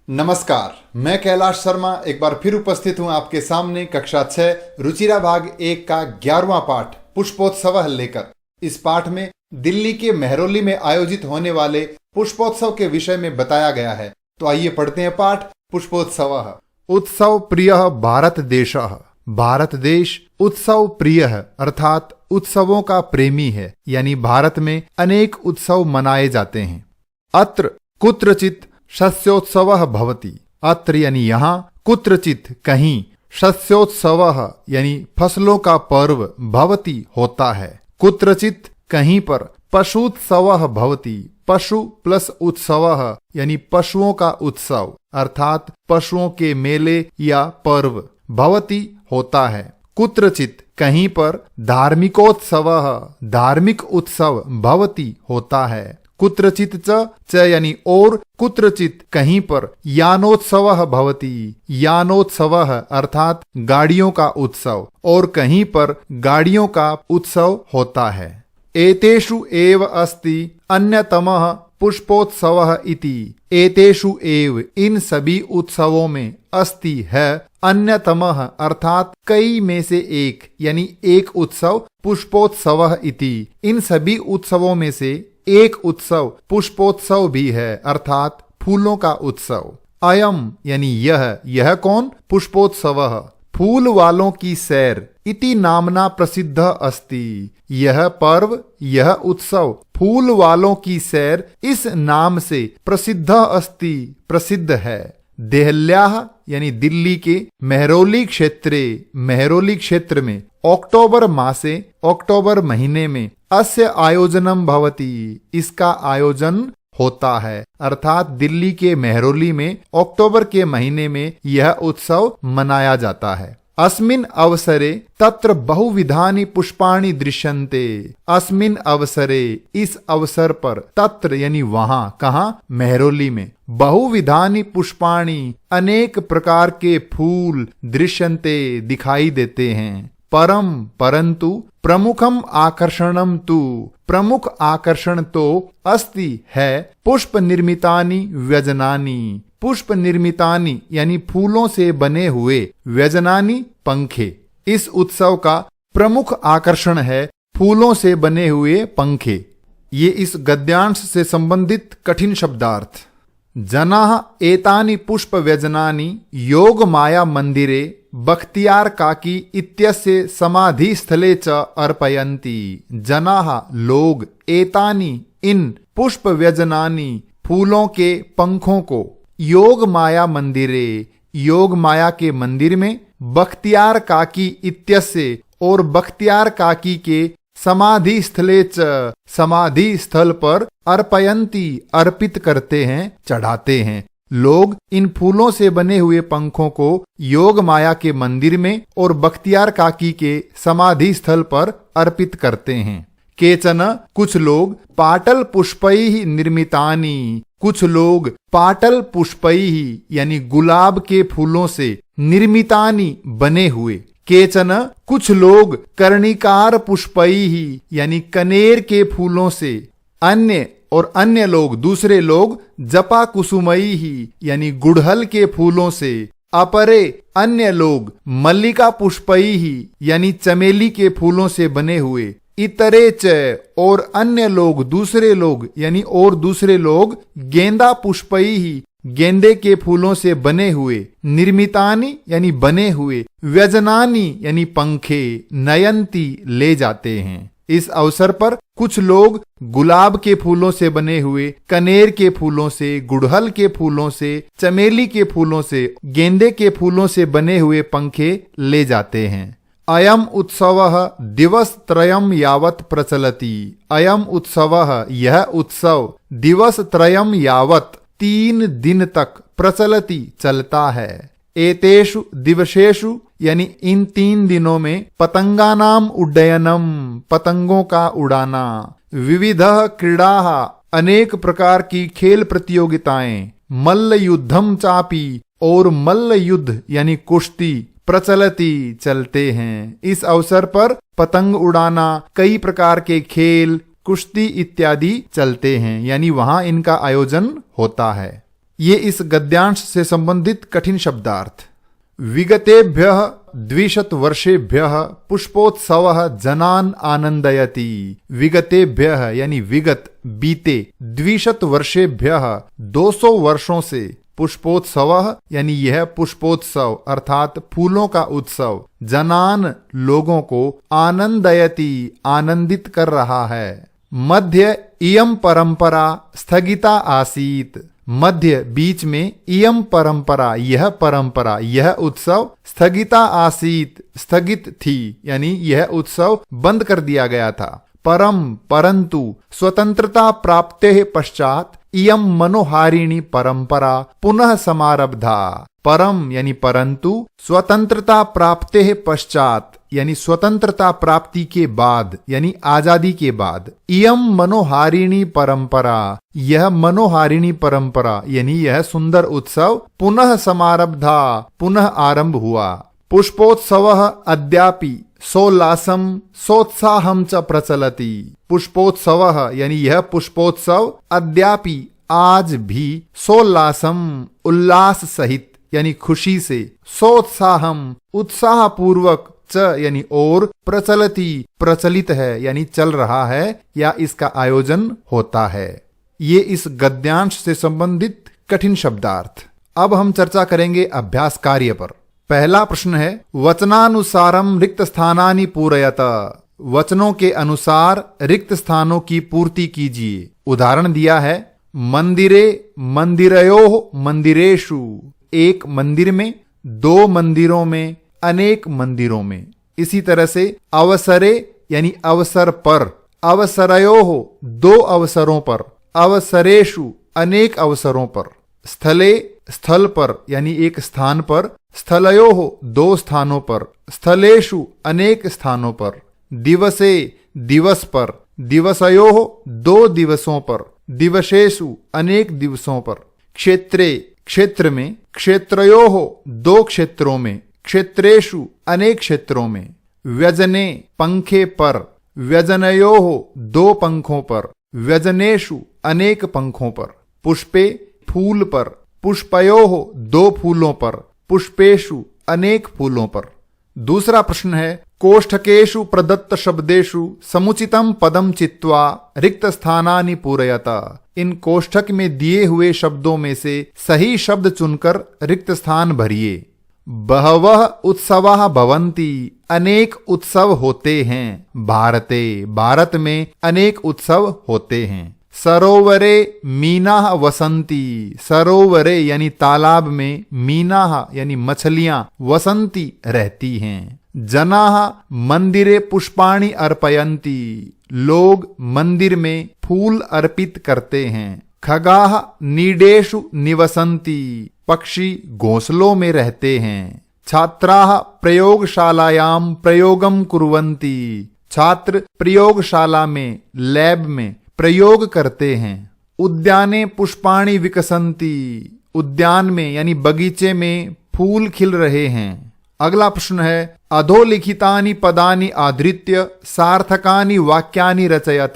नमस्कार, मैं कैलाश शर्मा एक बार फिर उपस्थित हूं आपके सामने कक्षा 6 रुचिरा भाग 1 का 11वां पाठ पुष्पोत्सव लेकर। इस पाठ में दिल्ली के मेहरौली में आयोजित होने वाले पुष्पोत्सव के विषय में बताया गया है। तो आइए पढ़ते हैं पाठ। पुष्पोत्सव। उत्सव प्रिय भारत देश। भारत देश उत्सव प्रिय अर्थात उत्सवों का प्रेमी है, यानी भारत में अनेक उत्सव मनाए जाते हैं। अत्र कुत्रचित शस्योत्सव भवति। अत्र यानी यहाँ, कुत्रचित कहीं, शस्योत्सव यानी फसलों का पर्व भवति होता है। कुत्रचित कहीं पर, पशुत्सव भवति। पशु प्लस उत्सव यानी पशुओं का उत्सव अर्थात पशुओं के मेले या पर्व भवति होता है। कुत्रचित कहीं पर धार्मिकोत्सव, धार्मिक उत्सव भवति होता है। कुत्रचित च यानी और, कुत्रचित कहीं पर यानोत्सव भवति। यानोत्सव अर्थात गाड़ियों का उत्सव, और कहीं पर गाड़ियों का उत्सव होता है। एतेषु एव अस्ति अन्यतमः पुष्पोत्सवः इति। एतेषु एव इन सभी उत्सवों में, अस्ति है, अन्यतमः अर्थात कई में से एक, यानी एक उत्सव, पुष्पोत्सवः इति इन सभी उत्सवों में से एक उत्सव पुष्पोत्सव भी है अर्थात फूलों का उत्सव। अयम यानी यह कौन? पुष्पोत्सवः फूल वालों की सैर इति नामना प्रसिद्ध अस्ति। यह पर्व, यह उत्सव फूल वालों की सैर इस नाम से प्रसिद्ध अस्ति, प्रसिद्ध है। देहल्याः यानी दिल्ली के मेहरौली क्षेत्र में अक्टूबर मासे, अक्टूबर महीने में अस्य आयोजनम भवति, इसका आयोजन होता है। अर्थात दिल्ली के मेहरौली में अक्टूबर के महीने में यह उत्सव मनाया जाता है। अस्मिन् अवसरे तत्र बहुविधानि पुष्पाणि दृश्यन्ते। अस्मिन् अवसरे इस अवसर पर, तत्र यानी वहां, कहाँ? मेहरौली में। बहुविधानि पुष्पाणि अनेक प्रकार के फूल दृश्यन्ते दिखाई देते हैं। परंतु प्रमुखम आकर्षणम तु, प्रमुख आकर्षण तो अस्ति है, पुष्प निर्मितानि व्यजनानि। पुष्प निर्मितानि यानी फूलों से बने हुए, व्यजनानि पंखे। इस उत्सव का प्रमुख आकर्षण है फूलों से बने हुए पंखे। ये इस गद्यांश से संबंधित कठिन शब्दार्थ। जनाः एतानि पुष्प व्यजनानि योग माया मंदिरे बख्तियार काकी इत्यस्य समाधि स्थले च अर्पयन्ति। जनाः लोग, एतानि इन, पुष्प व्यजनानि फूलों के पंखों को, योग माया मंदिरे योग माया के मंदिर में, बख्तियार काकी इत्यस्य और बख्तियार काकी के समाधि स्थले च समाधि स्थल पर अर्पयन्ति अर्पित करते हैं, चढ़ाते हैं। लोग इन फूलों से बने हुए पंखों को योग माया के मंदिर में और बख्तियार काकी के समाधि स्थल पर अर्पित करते हैं। केचन कुछ लोग पाटल पुष्पैः निर्मितानि, कुछ लोग पाटल पुष्पैः यानी गुलाब के फूलों से, निर्मितानि बने हुए। केचन कुछ लोग कर्णिकार पुष्पैः यानी कनेर के फूलों से, अन्य लोग, दूसरे लोग जपा कुसुमैः यानी गुड़हल के फूलों से, अपरे अन्य लोग मल्लिका पुष्पैः यानी चमेली के फूलों से बने हुए, इतरे च और अन्य लोग, दूसरे लोग यानी और दूसरे लोग गेंदा पुष्पैः गेंदे के फूलों से बने हुए, निर्मितानि यानी बने हुए, व्यजनानि यानी पंखे, नयंती ले जाते हैं। इस अवसर पर कुछ लोग गुलाब के फूलों से बने हुए, कनेर के फूलों से, गुड़हल के फूलों से, चमेली के फूलों से, गेंदे के फूलों से बने हुए पंखे ले जाते हैं। अयम उत्सवः दिवस त्रयम यावत् प्रचलति। अयम उत्सवः यह उत्सव दिवस त्रयम यावत् 3 दिन तक, प्रचलति चलता है। एतेषु दिवसेषु यानी इन 3 दिनों में, पतंगानाम उड्डयनम पतंगों का उड़ाना, विविधः क्रीडाः अनेक प्रकार की खेल प्रतियोगिताएं, मल्ल युद्धम चापी और मल्ल युद्ध यानी कुश्ती, प्रचलति चलते हैं। इस अवसर पर पतंग उड़ाना, कई प्रकार के खेल, कुश्ती इत्यादि चलते हैं, यानी वहां इनका आयोजन होता है। ये इस गद्यांश से संबंधित कठिन शब्दार्थ। विगतेभ्यः 200 वर्षेभ्यः पुष्पोत्सवः जनान आनंदयति। विगतेभ्यः यानी विगत बीते, 200 वर्षेभ्यः 200 वर्षों से, पुष्पोत्सवः यानी यह पुष्पोत्सव अर्थात फूलों का उत्सव, जनान लोगों को, आनंदयति आनंदित कर रहा है। मध्य इयम परंपरा स्थगिता आसीत। मध्य बीच में, इयम परंपरा यह परंपरा, यह उत्सव, स्थगिता आसीत स्थगित थी, यानी यह उत्सव बंद कर दिया गया था। परम परंतु स्वतंत्रता प्राप्ते पश्चात इयम मनोहारिणी परंपरा पुनः समारब्धा। परम यानी परंतु, स्वतंत्रता प्राप्ते पश्चात यानी स्वतंत्रता प्राप्ति के बाद, यानी आजादी के बाद, इयम मनोहारिणी परंपरा यह मनोहारिणी परंपरा यानी यह सुंदर उत्सव, पुनः समारब्धा पुनः आरंभ हुआ। पुष्पोत्सवः अद्यापि सोल्लासम सोत्साहम च प्रचलति। पुष्पोत्सवः यानी यह पुष्पोत्सव, अद्यापि आज भी, सोल्लासम उल्लास सहित यानी खुशी से, सोत्साहम उत्साह पूर्वक, च यानी और, प्रचलति प्रचलित है यानी चल रहा है या इसका आयोजन होता है। ये इस गद्यांश से संबंधित कठिन शब्दार्थ। अब हम चर्चा करेंगे अभ्यास कार्य पर। पहला प्रश्न है, वचनानुसारम रिक्त स्थानानि पूरयत। वचनों के अनुसार रिक्त स्थानों की पूर्ति कीजिए। उदाहरण दिया है, मंदिरे मंदिरयोः मंदिरेषु, एक मंदिर में, दो मंदिरों में, अनेक मंदिरों में। इसी तरह से अवसरे यानी अवसर पर, अवसरयोः दो अवसरों पर, अवसरेषु अनेक अवसरों पर। स्थले स्थल पर यानी एक स्थान पर, स्थलयोः दो स्थानों पर, स्थलेषु अनेक स्थानों पर। दिवसे दिवस पर, दिवसयोः दो दिवसों पर, दिवसेषु अनेक दिवसों पर। क्षेत्रे क्षेत्र में, क्षेत्रयोः दो क्षेत्रों में, क्षेत्रेषु अनेक क्षेत्रों में। व्यजने पंखे पर, व्यजनयोः दो पंखों पर, व्यजनेषु अनेक पंखों पर। पुष्पे फूल पर, पुष्पयोः दो फूलों पर, पुष्पेषु अनेक फूलों पर। दूसरा प्रश्न है, कोष्ठकेषु प्रदत्त शब्देषु समुचितम पदम चित्वा रिक्त स्थानानि पूरयत। इन कोष्ठक में दिए हुए शब्दों में से सही शब्द चुनकर रिक्त स्थान भरिए। बहवः उत्सवाः भवन्ति, अनेक उत्सव होते हैं। भारते भारत में अनेक उत्सव होते हैं। सरोवरे मीनाः वसन्ति, सरोवरे यानी तालाब में, मीनाः यानी मछलियां, वसन्ति रहती हैं। जनाः मंदिरे पुष्पाणि अर्पयन्ति, लोग मंदिर में फूल अर्पित करते हैं। खगाः नीडेषु निवसन्ति, पक्षी घोंसलों में रहते हैं। छात्राः प्रयोगशालायां प्रयोगम कुर्वन्ति, छात्र प्रयोगशाला में, लैब में प्रयोग करते हैं। उद्याने पुष्पाणि विकसन्ति, उद्यान में यानी बगीचे में फूल खिल रहे हैं। अगला प्रश्न है, अधोलिखितानि पदानि आधृत्य सार्थकानि वाक्यानि रचयत।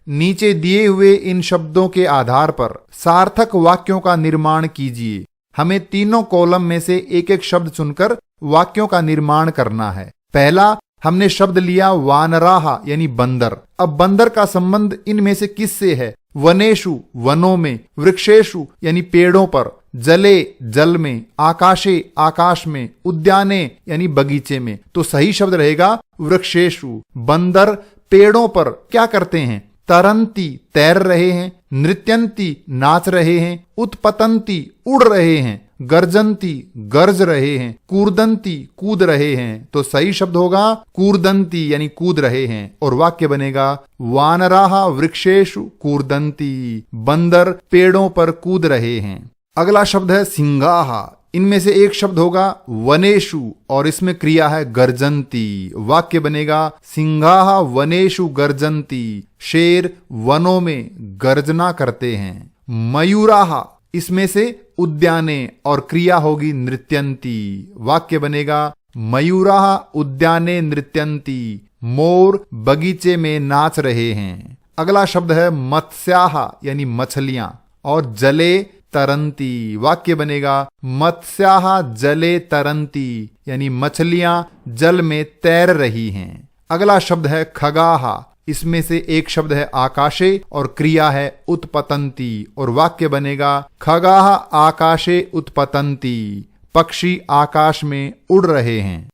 नीचे दिए हुए इन शब्दों के आधार पर सार्थक वाक्यों का निर्माण कीजिए। हमें तीनों कॉलम में से एक एक शब्द चुनकर वाक्यों का निर्माण करना है। पहला हमने शब्द लिया वानराह यानी बंदर। अब बंदर का संबंध इनमें से किससे है? वनेषु वनों में, वृक्षेषु यानी पेड़ों पर, जले जल में, आकाशे आकाश में, उद्याने यानी बगीचे में। तो सही शब्द रहेगा वृक्षेषु। बंदर पेड़ों पर क्या करते हैं? तरंती तैर रहे हैं, नृत्यंती नाच रहे हैं, उत्पतंती उड़ रहे हैं, गर्जंती गरज रहे हैं, कूर्दंती कूद रहे हैं। तो सही शब्द होगा कूर्दंती यानी कूद रहे हैं। और वाक्य बनेगा वानराः वृक्षेषु कूर्दंती, बंदर पेड़ों पर कूद रहे हैं। अगला शब्द है सिंगाः। इनमें से एक शब्द होगा वनेषु और इसमें क्रिया है गर्जंती। वाक्य बनेगा सिंगाः वनेषु गर्जंती, शेर वनों में गर्जना करते हैं। मयूराः इसमें से उद्याने और क्रिया होगी नृत्यंती। वाक्य बनेगा मयूराः उद्याने नृत्यंती, मोर बगीचे में नाच रहे हैं। अगला शब्द है मत्स्याः यानी मछलियां और जले तरंती। वाक्य बनेगा मत्स्याः जले तरंती, यानी मछलियां जल में तैर रही हैं। अगला शब्द है खगाः। इसमें से एक शब्द है आकाशे और क्रिया है उत्पतंती, और वाक्य बनेगा खगाः आकाशे उत्पतंती, पक्षी आकाश में उड़ रहे हैं।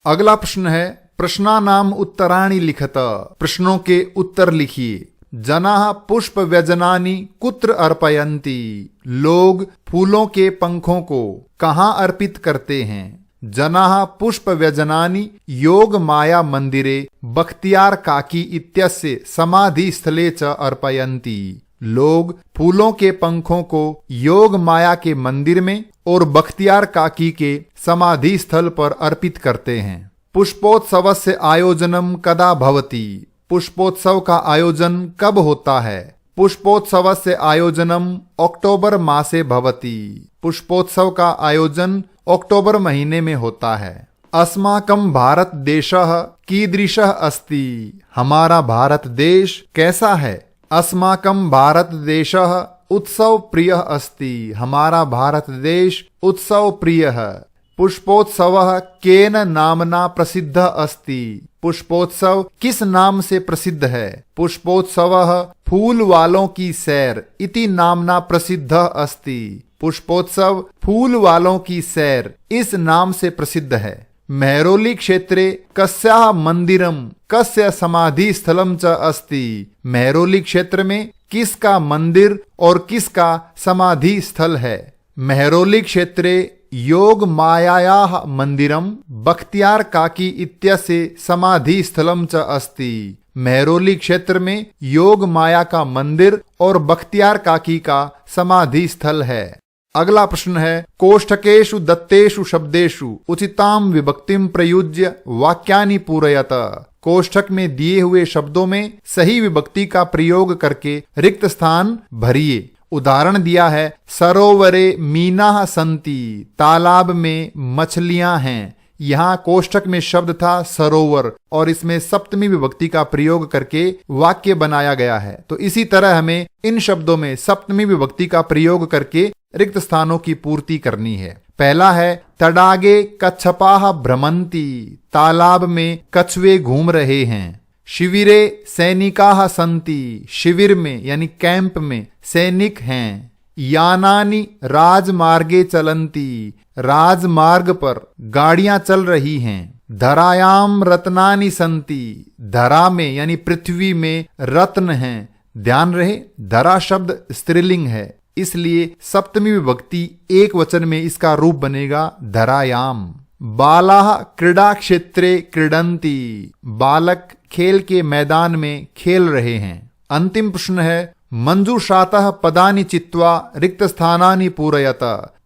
अगला प्रश्न है प्रश्नानाम उत्तराणि लिखत। प्रश्नों के उत्तर लिखिए। जनाः पुष्प व्यजनानि कुत्र अर्पयन्ति। लोग फूलों के पंखों को कहाँ अर्पित करते हैं। जनाः पुष्प व्यजनानि योग माया मंदिरे बख्तियार काकी इत्यस्य समाधि स्थले च अर्पयन्ति। लोग फूलों के पंखों को योग माया के मंदिर में और बख्तियार काकी के समाधि स्थल पर अर्पित करते हैं। पुष्पोत्सवस्य आयोजनम कदा भवति। पुष्पोत्सव का आयोजन कब होता है। पुष्पोत्सवस्य आयोजनम अक्टोबर मासे भवति। पुष्पोत्सव का आयोजन अक्टोबर महीने में होता है। अस्माकं भारत देशः कीदृशः अस्ति। हमारा भारत देश कैसा है। अस्माकं भारत देशः उत्सव प्रियः अस्ति। हमारा भारत देश उत्सव प्रिय है। पुष्पोत्सवः केन नामना प्रसिद्धः अस्ति। पुष्पोत्सव किस नाम से प्रसिद्ध है। पुष्पोत्सवः फूल वालों की सैर इति नामना प्रसिद्धः अस्ति। पुष्पोत्सव फूल वालों की सैर इस नाम से प्रसिद्ध है। मेहरौली क्षेत्रे कस्याः मंदिरम कस्य समाधि स्थलम च अस्ति। मेहरौली क्षेत्र में किसका मंदिर और किसका समाधि स्थल है। मेहरौली क्षेत्रे योग मायायाः मंदिरम बख्तियार काकी इत्यस्य समाधि स्थलम च अस्ति। मेहरौली क्षेत्र में योग माया का मंदिर और बख्तियार काकी का समाधि स्थल है। अगला प्रश्न है कोष्ठकेषु दत्तेषु शब्देषु उचितां विभक्तिं प्रयुज्य वाक्यानि पूरयत। कोष्ठक में दिए हुए शब्दों में सही विभक्ति का प्रयोग करके रिक्त स्थान भरिए। उदाहरण दिया है सरोवरे मीनाः सन्ति। तालाब में मछलियां हैं। यहाँ कोष्ठक में शब्द था सरोवर और इसमें सप्तमी विभक्ति का प्रयोग करके वाक्य बनाया गया है। तो इसी तरह हमें इन शब्दों में सप्तमी विभक्ति का प्रयोग करके रिक्त स्थानों की पूर्ति करनी है। पहला है तडागे कच्छपाः भ्रमन्ति। तालाब में कछुए घूम रहे हैं। शिविरे सैनिकाः सन्ति। शिविर में यानी कैंप में सैनिक हैं। यानानि राजमार्गे चलन्ति। राजमार्ग पर गाड़ियां चल रही हैं। धरायाम रत्नानि सन्ति। धरा में यानी पृथ्वी में रत्न हैं। ध्यान रहे धरा शब्द स्त्रीलिंग है, इसलिए सप्तमी विभक्ति एक वचन में इसका रूप बनेगा धरायाम। बालाः क्रीडा क्षेत्रे क्रीडन्ति। बालक खेल के मैदान में खेल रहे हैं। अंतिम प्रश्न है मंजूषातः पदानि चित्वा रिक्त स्थानानि पूरयत।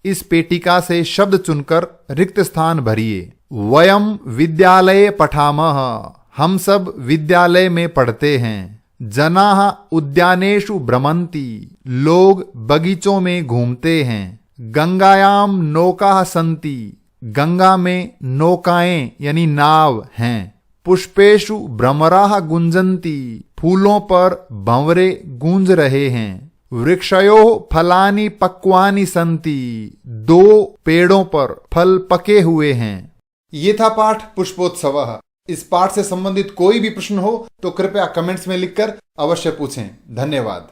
इस पेटिका से शब्द चुनकर रिक्त स्थान भरिए। वयम विद्यालये पठामः। हम सब विद्यालय में पढ़ते हैं। जनाः उद्यानेषु भ्रमन्ति। लोग बगीचों में घूमते हैं। गंगायाम नौकाः सन्ति। गंगा में नौकाएं यानी नाव हैं। पुष्पेषु भ्रमराः गुंजन्ति। फूलों पर भंवरे गूंज रहे हैं। वृक्षयोः फलानि पक्वानि सन्ति। दो पेड़ों पर फल पके हुए हैं। ये था पाठ पुष्पोत्सवः। इस पाठ से संबंधित कोई भी प्रश्न हो तो कृपया कमेंट्स में लिखकर अवश्य पूछें। धन्यवाद।